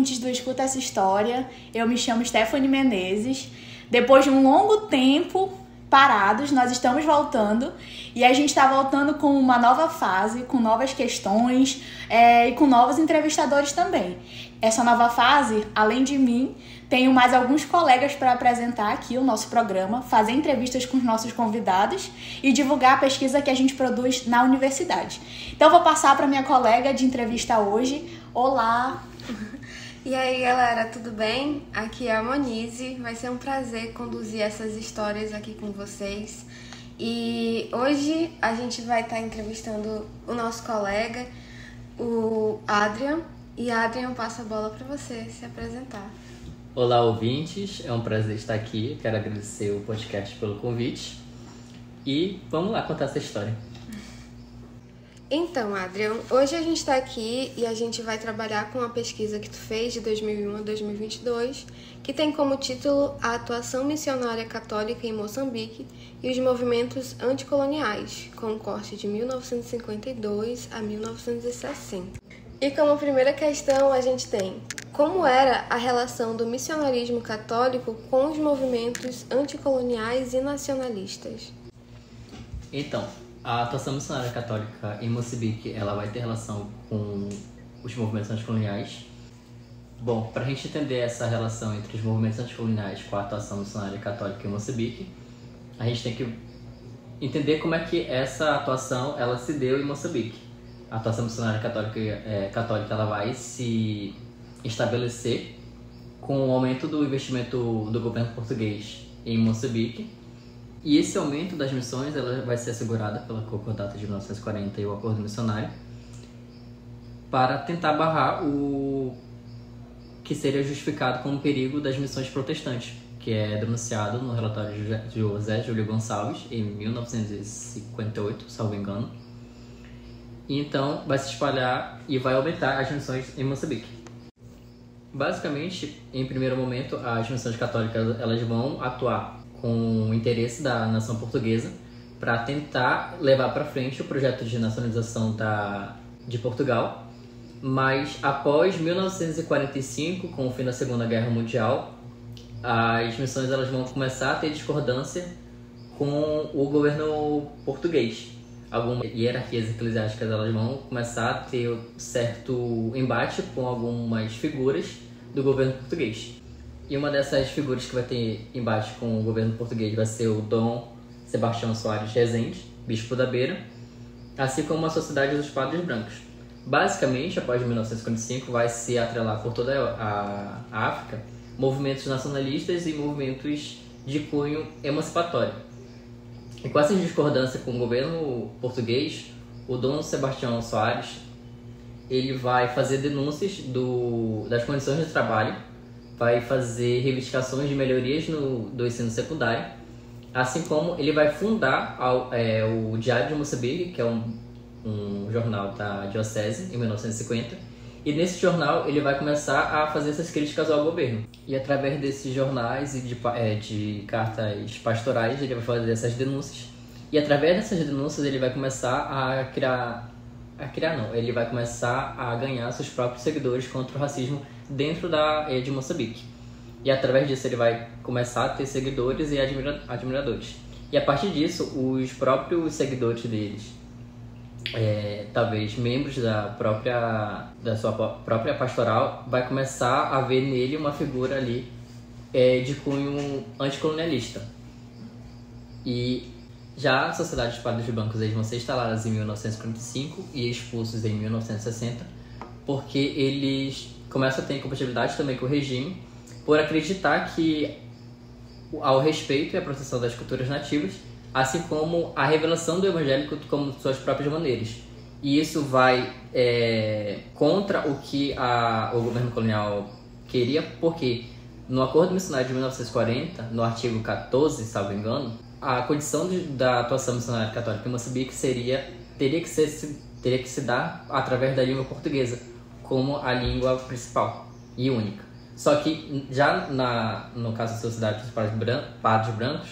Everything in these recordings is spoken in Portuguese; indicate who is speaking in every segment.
Speaker 1: ouvintes do Escuta Essa História. Eu me chamo Stephanie Menezes. Depois de um longo tempo parados, nós estamos voltando e a gente está voltando com uma nova fase, com novas questões e com novos entrevistadores também. Essa nova fase, além de mim, tenho mais alguns colegas para apresentar aqui o nosso programa, fazer entrevistas com os nossos convidados e divulgar a pesquisa que a gente produz na universidade. Então, eu vou passar para minha colega de entrevista hoje. Olá!
Speaker 2: E aí, galera, tudo bem? Aqui é a Monize. Vai ser um prazer conduzir essas histórias aqui com vocês. E hoje a gente vai estar entrevistando o nosso colega, o Adrian. E Adrian, passa a bola para você se apresentar.
Speaker 3: Olá, ouvintes. É um prazer estar aqui. Quero agradecer o podcast pelo convite. E vamos lá contar essa história.
Speaker 2: Então, Adrian, hoje a gente está aqui e a gente vai trabalhar com a pesquisa que tu fez de 2001 a 2022, que tem como título A Atuação Missionária Católica em Moçambique e os Movimentos Anticoloniais, com um corte de 1952 a 1960. E como primeira questão a gente tem: como era a relação do missionarismo católico com os movimentos anticoloniais e nacionalistas?
Speaker 3: Então, a atuação missionária católica em Moçambique, ela vai ter relação com os movimentos anticoloniais. Bom, para a gente entender essa relação entre os movimentos anticoloniais com a atuação missionária católica em Moçambique, a gente tem que entender como é que essa atuação ela se deu em Moçambique. A atuação missionária católica ela vai se estabelecer com o aumento do investimento do governo português em Moçambique. E esse aumento das missões ela vai ser assegurada pela Concordata de 1940 e o Acordo Missionário para tentar barrar o que seria justificado como perigo das missões protestantes, que é denunciado no relatório de José Júlio Gonçalves, em 1958, salvo engano. E então vai se espalhar e vai aumentar as missões em Moçambique. Basicamente, em primeiro momento, as missões católicas elas vão atuar com o interesse da nação portuguesa para tentar levar para frente o projeto de nacionalização de Portugal. Mas após 1945, com o fim da Segunda Guerra Mundial, as missões elas vão começar a ter discordância com o governo português. Algumas hierarquias eclesiásticas elas vão começar a ter certo embate com algumas figuras do governo português. E uma dessas figuras que vai ter embate com o governo português vai ser o Dom Sebastião Soares Rezende, bispo da Beira, assim como a Sociedade dos Padres Brancos. Basicamente, após 1955, vai se atrelar por toda a África movimentos nacionalistas e movimentos de cunho emancipatório. E com essa discordância com o governo português, o Dom Sebastião Soares ele vai fazer denúncias das condições de trabalho, vai fazer reivindicações de melhorias do ensino secundário, assim como ele vai fundar o Diário de Moçambique, que é um jornal da Diocese, em 1950, e nesse jornal ele vai começar a fazer essas críticas ao governo. E através desses jornais e de cartas pastorais ele vai fazer essas denúncias, e através dessas denúncias ele vai começar ele vai começar a ganhar seus próprios seguidores contra o racismo dentro de Moçambique. E através disso ele vai começar a ter seguidores e admiradores. E a partir disso, os próprios seguidores deles, talvez membros da sua própria pastoral, vai começar a ver nele uma figura ali de cunho anticolonialista. E já a Sociedade dos Padres Brancos eles vão ser instaladas em 1945 e expulsos em 1960, porque eles começam a ter incompatibilidade também com o regime, por acreditar que ao respeito e à proteção das culturas nativas, assim como a revelação do evangélico como suas próprias maneiras. E isso vai contra o que o governo colonial queria, porque no Acordo Missionário de 1940, no artigo 14, salvo engano, a condição da atuação missionária católica em Moçambique teria que se dar através da língua portuguesa, como a língua principal e única. Só que já no caso da Sociedade dos Padres Brancos,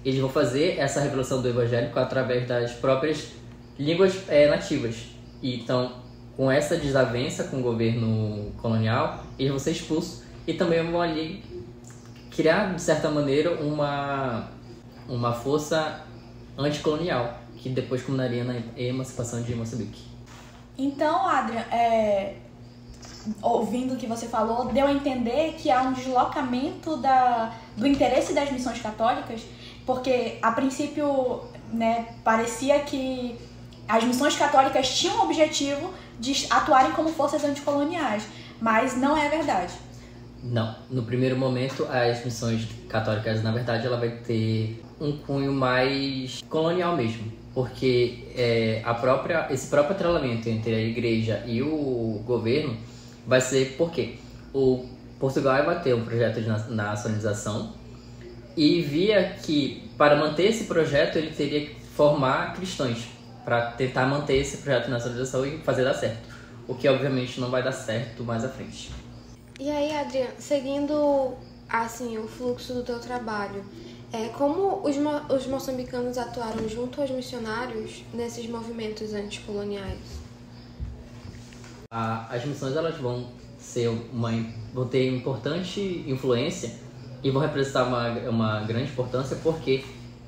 Speaker 3: eles vão fazer essa revelação do evangélico através das próprias línguas nativas. E então, com essa desavença com o governo colonial, eles vão ser expulsos e também vão ali criar, de certa maneira, uma força anticolonial, que depois culminaria na emancipação de Moçambique.
Speaker 1: Então, Adrian, ouvindo o que você falou, deu a entender que há um deslocamento do interesse das missões católicas, porque, a princípio, né, parecia que as missões católicas tinham o objetivo de atuarem como forças anticoloniais, mas não é verdade.
Speaker 3: Não. No primeiro momento, as missões católicas, na verdade, ela vai ter um cunho mais colonial mesmo, porque esse próprio atrelamento entre a igreja e o governo vai ser porque o Portugal vai ter um projeto de nacionalização e via que, para manter esse projeto, ele teria que formar cristãos para tentar manter esse projeto de nacionalização e fazer dar certo, o que obviamente não vai dar certo mais à frente.
Speaker 2: E aí, Adriano, seguindo assim o fluxo do teu trabalho, como os moçambicanos atuaram junto aos missionários nesses movimentos anticoloniais?
Speaker 3: As missões elas vão ter importante influência e vão representar uma grande importância porque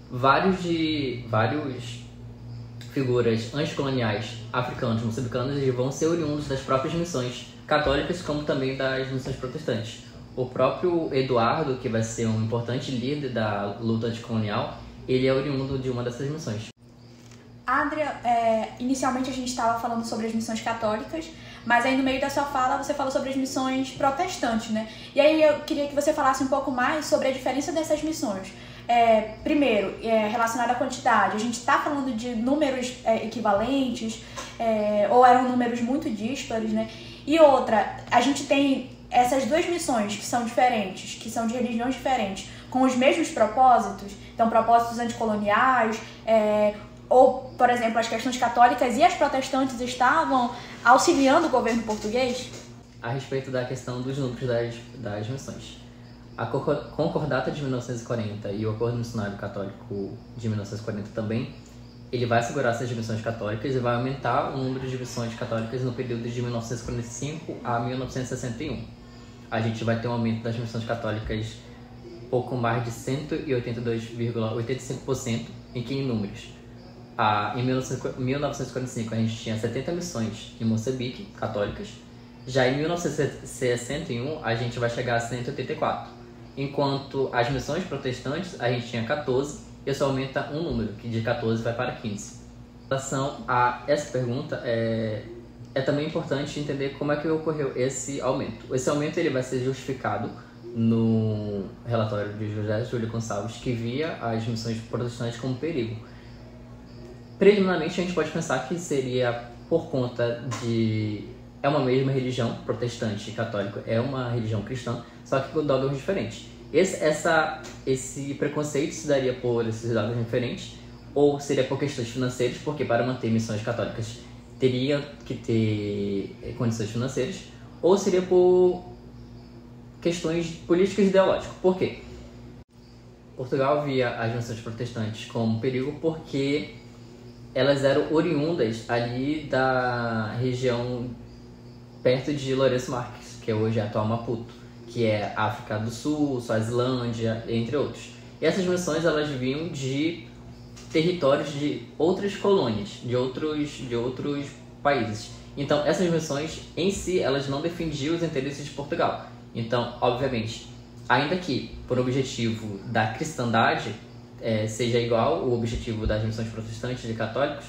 Speaker 3: vários figuras anticoloniais africanos, moçambicanos, eles vão ser oriundos das próprias missões católicas, como também das missões protestantes. O próprio Eduardo, que vai ser um importante líder da luta anticolonial, ele é oriundo de uma dessas missões.
Speaker 1: Adria, inicialmente a gente estava falando sobre as missões católicas, mas aí no meio da sua fala você falou sobre as missões protestantes, né? E aí eu queria que você falasse um pouco mais sobre a diferença dessas missões. Primeiro, relacionado à quantidade, a gente está falando de números equivalentes, ou eram números muito díspares, né? E outra, a gente tem essas duas missões que são diferentes, que são de religiões diferentes, com os mesmos propósitos, então propósitos anticoloniais, ou, por exemplo, as questões católicas e as protestantes estavam auxiliando o governo português?
Speaker 3: A respeito da questão dos números das missões. A Concordata de 1940 e o Acordo Missionário Católico de 1940 também, ele vai assegurar essas missões católicas e vai aumentar o número de missões católicas no período de 1945 a 1961. A gente vai ter um aumento das missões católicas pouco mais de 182,85% em números. Em 1945 a gente tinha 70 missões em Moçambique, católicas. Já em 1961 a gente vai chegar a 184. Enquanto as missões protestantes a gente tinha 14, e só aumenta um número, que de 14 vai para 15. Em relação a essa pergunta, é também importante entender como é que ocorreu esse aumento. Esse aumento ele vai ser justificado no relatório de José Júlio Gonçalves, que via as missões protestantes como perigo. Preliminarmente, a gente pode pensar que seria por conta de... É uma mesma religião, protestante e católico é uma religião cristã, só que com dogmas diferentes. Esse preconceito se daria por esses dogmas diferentes, ou seria por questões financeiras, porque para manter missões católicas teria que ter condições financeiras, ou seria por questões políticas e ideológicas. Por quê? Portugal via as missões protestantes como perigo porque elas eram oriundas ali da região perto de Lourenço Marques, que hoje é a atual Maputo, que é África do Sul, Suazilândia, entre outros. E essas missões elas vinham de territórios de outras colônias, de outros países. Então, essas missões em si, elas não defendiam os interesses de Portugal. Então, obviamente, ainda que por objetivo da cristandade seja igual o objetivo das missões protestantes e católicos,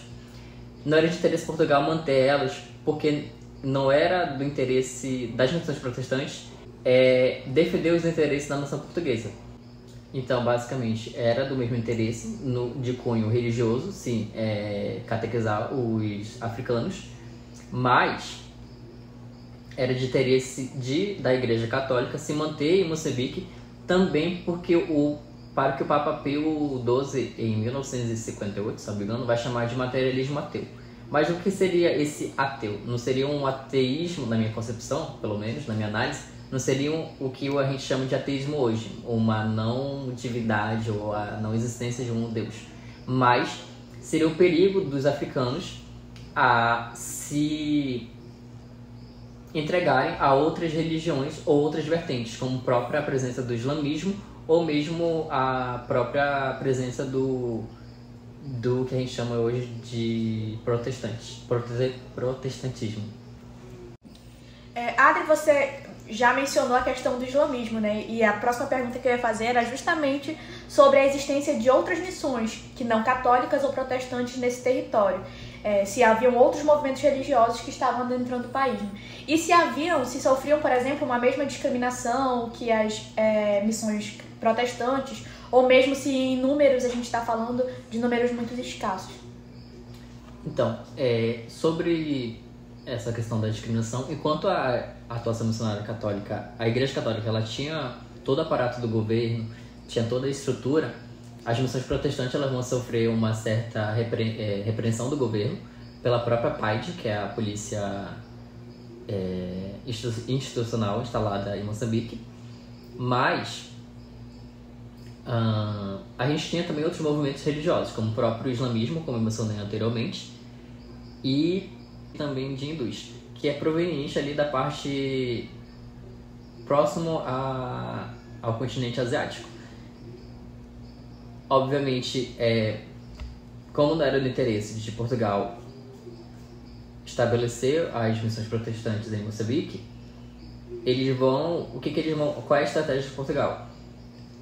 Speaker 3: não era de interesse de Portugal manter elas, porque não era do interesse das missões protestantes defender os interesses da nação portuguesa. Então, basicamente, era do mesmo interesse de cunho religioso, sim, catequizar os africanos, mas era de interesse da Igreja Católica se manter em Moçambique também para que o Papa Pio XII, em 1958, se não me engano, vai chamar de materialismo ateu. Mas o que seria esse ateu? Não seria um ateísmo, na minha concepção, pelo menos, na minha análise, não seria o que a gente chama de ateísmo hoje, uma não divindade ou a não existência de um Deus. Mas seria o perigo dos africanos a se entregarem a outras religiões ou outras vertentes, como a própria presença do islamismo ou mesmo a própria presença do que a gente chama hoje de protestantismo.
Speaker 1: Adri, você já mencionou a questão do islamismo, né? E a próxima pergunta que eu ia fazer era justamente sobre a existência de outras missões, que não católicas ou protestantes, nesse território. Se haviam outros movimentos religiosos que estavam adentrando o país. E se sofriam, por exemplo, uma mesma discriminação que as missões protestantes, ou mesmo se em números a gente está falando de números muito escassos.
Speaker 3: Então, sobre essa questão da discriminação, enquanto a atuação missionária católica, a Igreja Católica, ela tinha todo o aparato do governo, tinha toda a estrutura, as missões protestantes elas vão sofrer uma certa repreensão do governo pela própria PAID, que é a polícia institucional instalada em Moçambique, mas a gente tinha também outros movimentos religiosos, como o próprio islamismo, como eu mencionei anteriormente, e também de hindus, que é proveniente ali da parte próximo ao continente asiático. Obviamente, como não era do interesse de Portugal estabelecer as missões protestantes em Moçambique, qual é a estratégia de Portugal?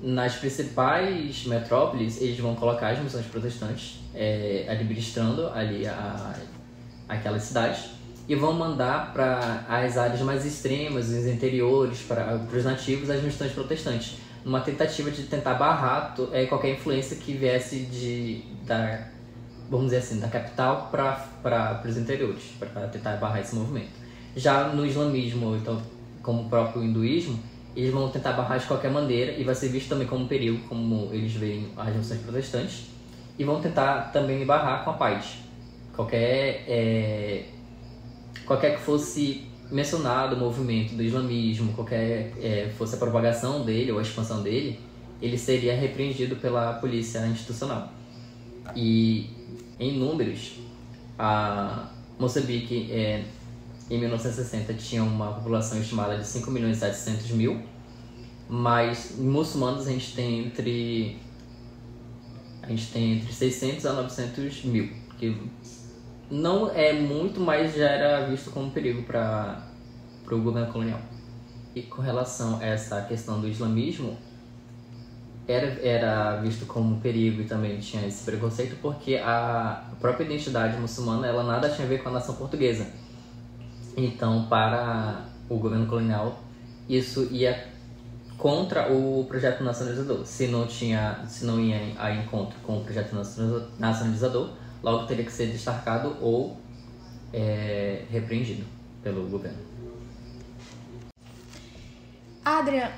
Speaker 3: Nas principais metrópoles, eles vão colocar as missões protestantes administrando ali aquelas cidades e vão mandar para as áreas mais extremas, os interiores, para os nativos, as missões protestantes, numa tentativa de tentar barrar qualquer influência que viesse vamos dizer assim, da capital para os interiores, para tentar barrar esse movimento. Já no islamismo, então, como o próprio hinduísmo, eles vão tentar barrar de qualquer maneira e vai ser visto também como um perigo, como eles veem as missões protestantes, e vão tentar também barrar com a paz. Qualquer que fosse mencionado o movimento do islamismo, fosse a propagação dele ou a expansão dele, ele seria repreendido pela polícia institucional. E em números, a Moçambique em 1960 tinha uma população estimada de 5.700.000, mas muçulmanos a gente tem entre 600 a 900 mil, que não é muito, mas já era visto como um perigo para o governo colonial. E com relação a essa questão do islamismo, era visto como um perigo e também tinha esse preconceito porque a própria identidade muçulmana ela nada tinha a ver com a nação portuguesa. Então, para o governo colonial, isso ia contra o projeto nacionalizador. Se não ia a encontro com o projeto nacionalizador, logo teria que ser destacado ou repreendido pelo governo.
Speaker 1: Adrian,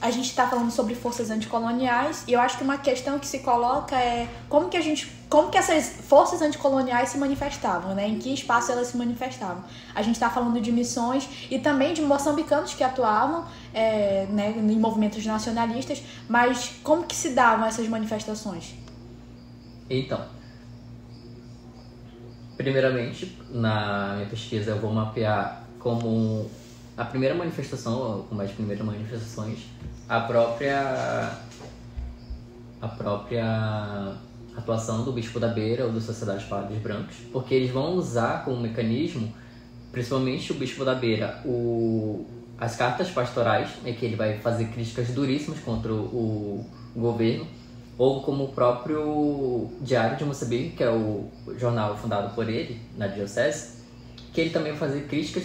Speaker 1: a gente está falando sobre forças anticoloniais e eu acho que uma questão que se coloca é como que essas forças anticoloniais se manifestavam, né? Em que espaço elas se manifestavam. A gente está falando de missões e também de moçambicanos que atuavam né, em movimentos nacionalistas, mas como que se davam essas manifestações?
Speaker 3: Então, primeiramente, na minha pesquisa eu vou mapear como a primeira manifestação, como as primeiras manifestações, a própria atuação do Bispo da Beira ou da Sociedade Padres Brancos, porque eles vão usar como mecanismo, principalmente o Bispo da Beira, as cartas pastorais, que ele vai fazer críticas duríssimas contra o governo, ou como o próprio Diário de Moçambique, que é o jornal fundado por ele, na diocese, que ele também vai fazer críticas.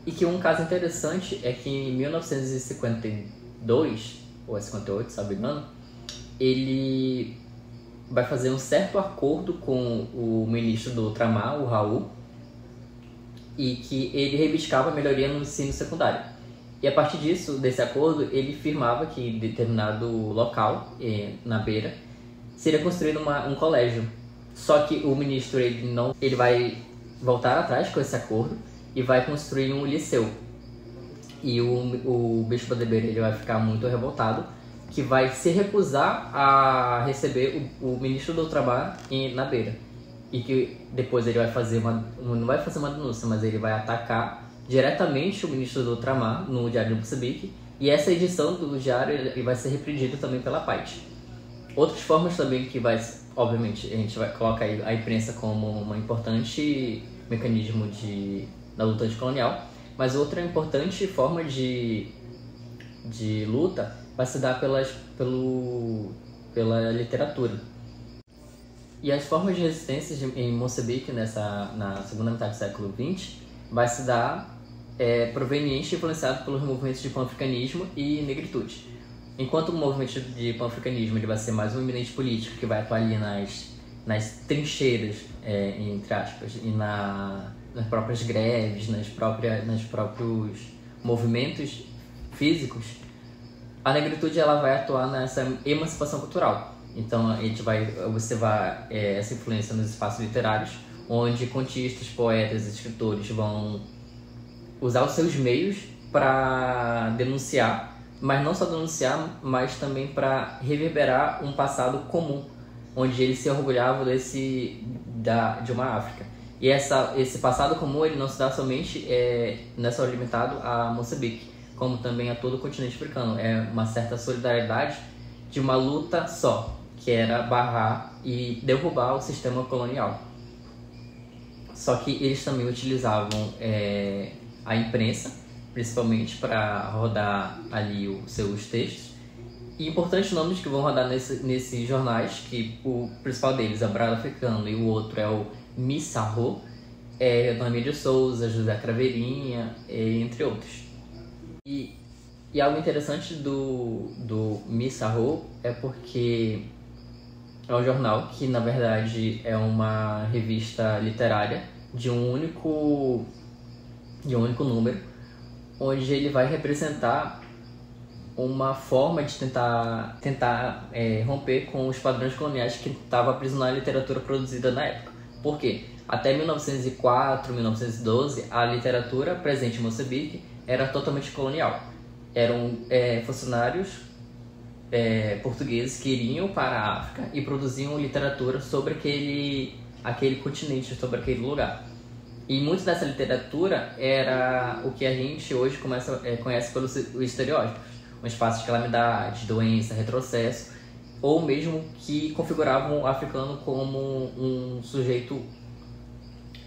Speaker 3: E que um caso interessante é que em 1952, ou 58, se não me engano, ele vai fazer um certo acordo com o ministro do Ultramar, o Raul, e que ele reivindicava a melhoria no ensino secundário. E a partir desse acordo, ele firmava que em determinado local, na Beira, seria construído um colégio. Só que o ministro ele vai voltar atrás com esse acordo e vai construir um liceu. E o Bispo da Beira ele vai ficar muito revoltado, que vai se recusar a receber o ministro do Trabalho na Beira. E que depois ele vai fazer não vai fazer uma denúncia, mas ele vai atacar diretamente o ministro do Ultramar no Diário de Moçambique, e essa edição do diário vai ser reproduzido também pela PAIT. Outras formas também que vai, obviamente, a gente vai colocar a imprensa como um importante mecanismo da luta anticolonial, mas outra importante forma de luta vai se dar pela literatura. E as formas de resistência em Moçambique na segunda metade do século XX vai se dar proveniente e influenciado pelos movimentos de pan-africanismo e negritude. Enquanto o movimento de pan-africanismo ele vai ser mais um eminente político que vai atuar ali nas trincheiras, entre aspas, e nas próprias greves, nos próprios movimentos físicos, a negritude ela vai atuar nessa emancipação cultural. Então você vai essa influência nos espaços literários, onde contistas, poetas, escritores vão usar os seus meios para denunciar, mas não só denunciar, mas também para reverberar um passado comum, onde eles se orgulhavam de uma África. E esse passado comum ele não se dá somente, não é só limitado a Moçambique, como também a todo o continente africano. É uma certa solidariedade de uma luta só, que era barrar e derrubar o sistema colonial. Só que eles também utilizavam a imprensa, principalmente para rodar ali os seus textos. E importantes nomes que vão rodar nesses jornais, que o principal deles é o Brado Africano e o outro é o Missarro, Noemi de Souza, José Craveirinha, entre outros. E algo interessante do Missarro é porque é um jornal que, na verdade, é uma revista literária de um único número, onde ele vai representar uma forma de tentar romper com os padrões coloniais que estavam aprisionando a literatura produzida na época. Por quê? Até 1904, 1912, a literatura presente em Moçambique era totalmente colonial. Eram funcionários portugueses que iriam para a África e produziam literatura sobre aquele continente, sobre aquele lugar. E muito dessa literatura era o que a gente hoje conhece pelos estereótipos. Um espaço de calamidade, doença, retrocesso, ou mesmo que configuravam o africano como um sujeito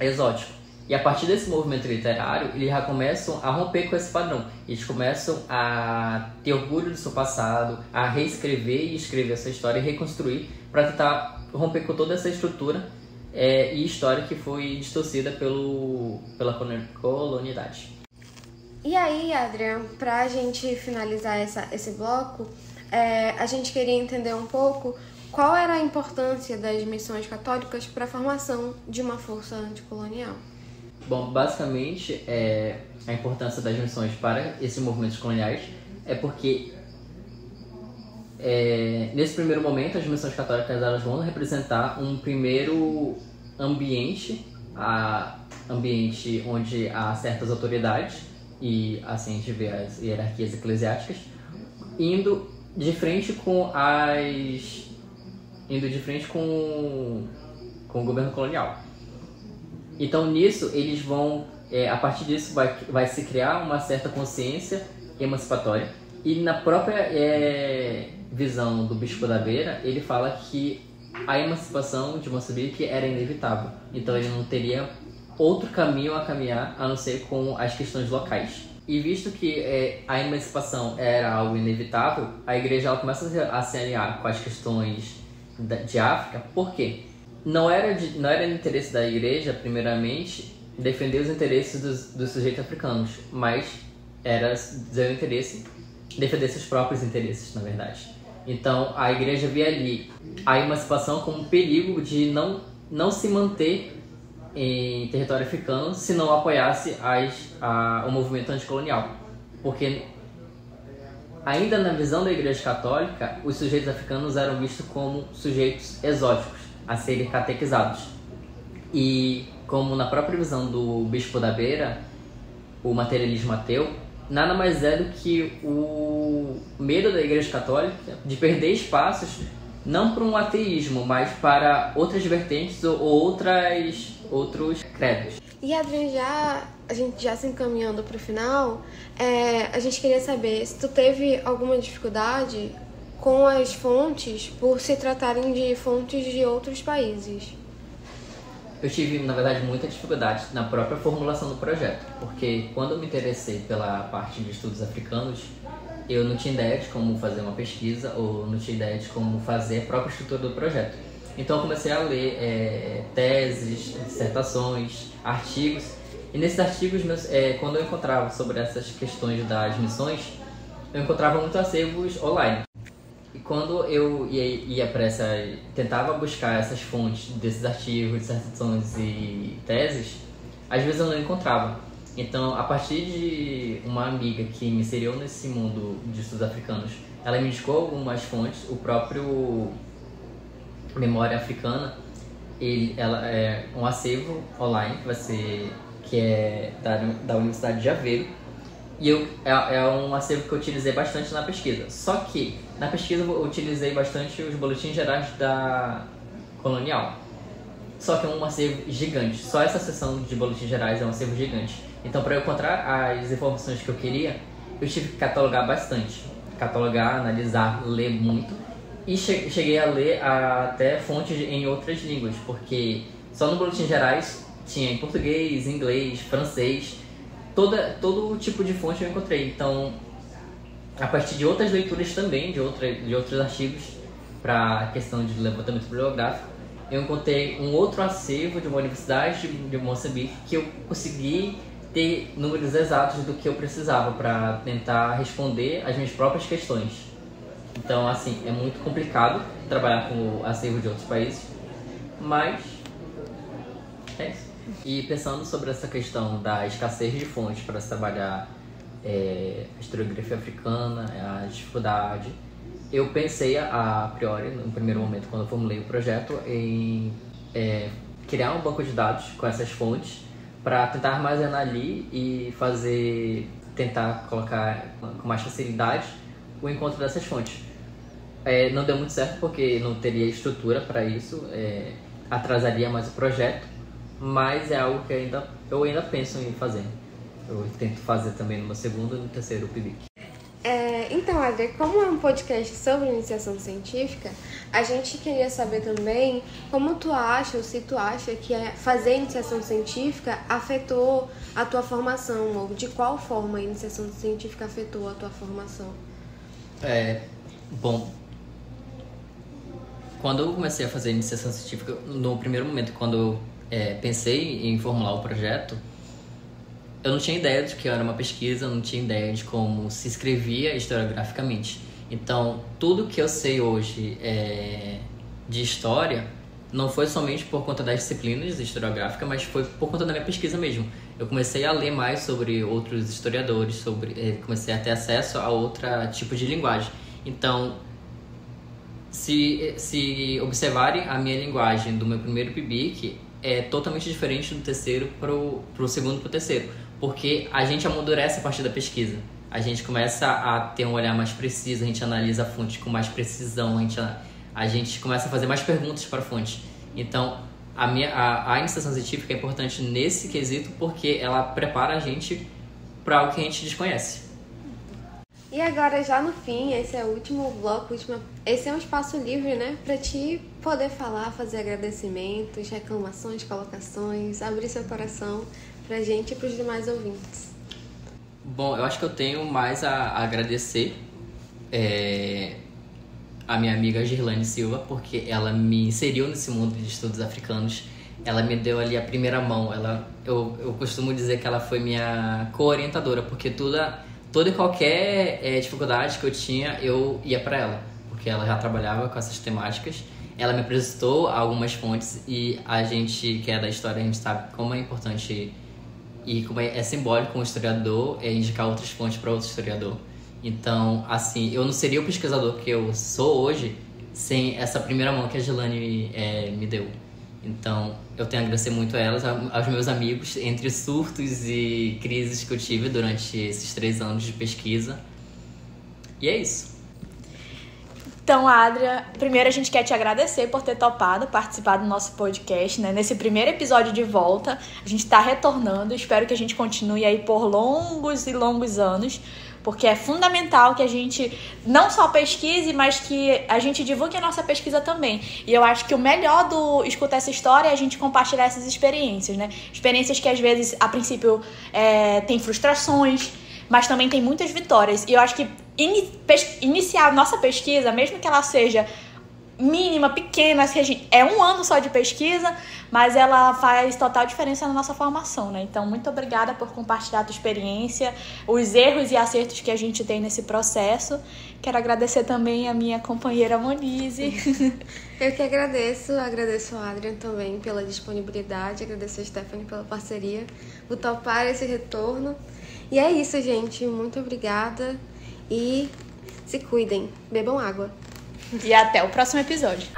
Speaker 3: exótico. E a partir desse movimento literário, eles já começam a romper com esse padrão. Eles começam a ter orgulho do seu passado, a reescrever e escrever essa história e reconstruir para tentar romper com toda essa estrutura e história que foi distorcida pela colonialidade.
Speaker 2: E aí, Adrian, para a gente finalizar esse bloco, a gente queria entender um pouco qual era a importância das missões católicas para a formação de uma força anticolonial.
Speaker 3: Bom, basicamente, a importância das missões para esses movimentos coloniais é porque, nesse primeiro momento, as missões católicas elas vão representar um primeiro ambiente onde há certas autoridades, e assim a gente vê as hierarquias eclesiásticas, indo de frente com o governo colonial. Então nisso eles vão, a partir disso vai se criar uma certa consciência emancipatória, e na própria visão do Bispo da Beira, ele fala que a emancipação de Moçambique era inevitável, então ele não teria outro caminho a caminhar a não ser com as questões locais. E visto que a emancipação era algo inevitável, a igreja ela começa a se alinhar com as questões de África. Por quê? Não era de interesse da igreja, primeiramente, defender os interesses dos sujeitos africanos, mas era seu interesse defender seus próprios interesses, na verdade. Então, a igreja via ali a emancipação como um perigo de não se manter em território africano se não apoiasse o movimento anticolonial. Porque, ainda na visão da igreja católica, os sujeitos africanos eram vistos como sujeitos exóticos a serem catequizados. E, como na própria visão do Bispo da Beira, o materialismo ateu, nada mais é do que o medo da igreja católica de perder espaços, não para um ateísmo, mas para outras vertentes ou outros credos.
Speaker 2: E, Adriane, a gente já se encaminhando para o final, a gente queria saber se tu teve alguma dificuldade com as fontes por se tratarem de fontes de outros países.
Speaker 3: Eu tive, na verdade, muita dificuldade na própria formulação do projeto, porque quando eu me interessei pela parte de estudos africanos, eu não tinha ideia de como fazer uma pesquisa ou não tinha ideia de como fazer a própria estrutura do projeto. Então eu comecei a ler teses, dissertações, artigos, e nesses artigos, quando eu encontrava sobre essas questões das missões, eu encontrava muitos acervos online. E quando eu ia tentava buscar essas fontes desses artigos, dissertações e teses, às vezes eu não encontrava. Então, a partir de uma amiga que me inseriu nesse mundo de estudos africanos, ela me indicou algumas fontes, o próprio Memória Africana, ela é um acervo online que é da Universidade de Aveiro, e é um acervo que eu utilizei bastante na pesquisa. Só que na pesquisa eu utilizei bastante os boletins gerais da Colonial. Só que é um acervo gigante. Só essa seção de boletins gerais é um acervo gigante. Então, para eu encontrar as informações que eu queria, eu tive que catalogar bastante. Catalogar, analisar, ler muito. E cheguei a ler até fontes em outras línguas, porque só no boletim gerais tinha em português, inglês, francês, todo tipo de fonte eu encontrei. Então, a partir de outras leituras também, de outros artigos, para a questão de levantamento bibliográfico, eu encontrei um outro acervo de uma universidade de Moçambique que eu consegui ter números exatos do que eu precisava para tentar responder as minhas próprias questões. Então, assim, é muito complicado trabalhar com o acervo de outros países, mas é isso. E pensando sobre essa questão da escassez de fontes para se trabalhar a historiografia africana, a dificuldade, eu pensei a priori, no primeiro momento, quando eu formulei o projeto, em criar um banco de dados com essas fontes para tentar armazenar ali e tentar colocar com mais facilidade o encontro dessas fontes. Não deu muito certo porque não teria estrutura para isso, atrasaria mais o projeto, mas é algo que eu ainda penso em fazer. Eu tento fazer também no meu segundo e no terceiro PIBIC.
Speaker 2: Então, Adri, como é um podcast sobre iniciação científica, a gente queria saber também como tu acha, ou se tu acha que fazer iniciação científica afetou a tua formação, ou de qual forma a iniciação científica afetou a tua formação.
Speaker 3: Bom, quando eu comecei a fazer iniciação científica, no primeiro momento, quando eu pensei em formular o projeto, eu não tinha ideia de que era uma pesquisa, eu não tinha ideia de como se escrevia historiograficamente. Então, tudo que eu sei hoje de história não foi somente por conta das disciplinas de historiográfica, mas foi por conta da minha pesquisa mesmo. Eu comecei a ler mais sobre outros historiadores, comecei a ter acesso a outro tipo de linguagem. Então, se observarem a minha linguagem do meu primeiro PIBIC, é totalmente diferente do terceiro pro segundo pro terceiro, porque a gente amadurece a partir da pesquisa. A gente começa a ter um olhar mais preciso, a gente analisa a fonte com mais precisão, a gente começa a fazer mais perguntas para a fonte. Então, a iniciação científica é importante nesse quesito porque ela prepara a gente para algo que a gente desconhece.
Speaker 2: E agora, já no fim, esse é o último bloco, esse é um espaço livre, né? Pra ti poder falar, fazer agradecimentos, reclamações, colocações, abrir seu coração pra gente e pros demais ouvintes.
Speaker 3: Bom, eu acho que eu tenho mais a agradecer a minha amiga Girlane Silva, porque ela me inseriu nesse mundo de estudos africanos. Ela me deu ali a primeira mão. Eu costumo dizer que ela foi minha co-orientadora, porque toda e qualquer dificuldade que eu tinha, eu ia para ela, porque ela já trabalhava com essas temáticas. Ela me apresentou algumas fontes e a gente que é da história, a gente sabe como é importante e como é simbólico um historiador indicar outras fontes para outro historiador. Então, assim, eu não seria o pesquisador que eu sou hoje sem essa primeira mão que a Gilane me deu. Então, eu tenho a agradecer muito a elas, aos meus amigos, entre surtos e crises que eu tive durante esses 3 anos de pesquisa. E é isso.
Speaker 1: Então, Adria, primeiro a gente quer te agradecer por ter topado participar do nosso podcast, né? Nesse primeiro episódio de volta, a gente está retornando, espero que a gente continue aí por longos e longos anos, porque é fundamental que a gente não só pesquise, mas que a gente divulgue a nossa pesquisa também. E eu acho que o melhor do Escuta Essa História é a gente compartilhar essas experiências, né? Experiências que às vezes, a princípio, tem frustrações, mas também tem muitas vitórias. E eu acho que iniciar a nossa pesquisa, mesmo que ela seja mínima, pequena, é 1 ano só de pesquisa, mas ela faz total diferença na nossa formação, né? Então, muito obrigada por compartilhar a tua experiência, os erros e acertos que a gente tem nesse processo. Quero agradecer também a minha companheira Monize.
Speaker 2: Eu que agradeço ao Adrian também pela disponibilidade, agradeço a Stephanie pela parceria, por topar esse retorno. E é isso, gente. Muito obrigada e se cuidem, bebam água.
Speaker 1: E até o próximo episódio.